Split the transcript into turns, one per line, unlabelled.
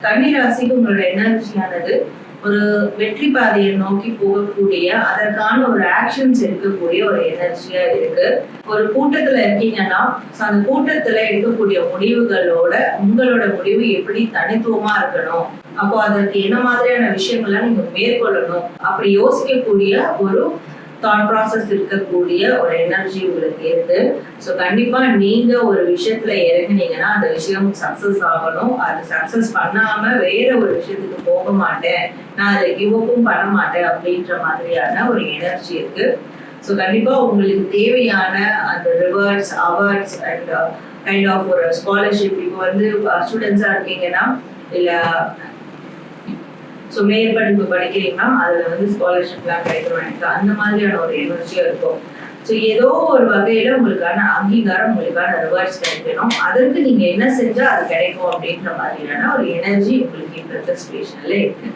கன்னிராசிக்கு உங்களோட எனர்ஜியானது ஒரு வெற்றி பாதையை நோக்கி போகக்கூடிய அதற்கான ஒரு ஆக்ஷன்ஸ் எடுக்கக்கூடிய ஒரு எனர்ஜியா இருக்கு. ஒரு கூட்டத்துல இருக்கீங்கன்னா அந்த கூட்டத்துல எடுக்கக்கூடிய முடிவுகளோட உங்களோட முடிவு எப்படி தனித்துவமா இருக்கணும், அப்போ அதற்கு என்ன மாதிரியான விஷயங்கள்லாம் நீங்க மேற்கொள்ளணும் அப்படி யோசிக்கக்கூடிய ஒரு தாட் ப்ராசஸ் இருக்கக்கூடிய ஒரு எனர்ஜி உங்களுக்கு இருக்கு. ஸோ கண்டிப்பா நீங்க ஒரு விஷயத்துல இறங்குனீங்கன்னா அந்த விஷயம் சக்சஸ் ஆகணும். அது சக்சஸ் பண்ணாம வேற ஒரு விஷயத்துக்கு போக மாட்டேன், நான் அதை கிவ்அப்பும் பண்ண மாட்டேன் அப்படின்ற மாதிரியான ஒரு எனர்ஜி இருக்கு. ஸோ கண்டிப்பா உங்களுக்கு தேவையான அந்த rewards awards and kind of ஒரு ஸ்காலர்ஷிப், இப்போ வந்து ஸ்டூடெண்ட்ஸா இருக்கீங்கன்னா இல்ல ஸோ மேற்படிப்பு படிக்கிறீங்கன்னா அதுல வந்து ஸ்காலர்ஷிப்லாம் கிடைக்கணும், எனக்கு அந்த மாதிரியான ஒரு எனர்ஜியா இருக்கும். ஸோ ஏதோ ஒரு வகையில உங்களுக்கான அங்கீகாரம், உங்களுக்கான ரிவார்ட்ஸ் கிடைக்கணும், அதற்கு நீங்க என்ன செஞ்சா அது கிடைக்கும் அப்படின்ற மாதிரியான ஒரு எனர்ஜி உங்களுக்கு இந்த சிச்சுவேஷன்ல இருக்கு.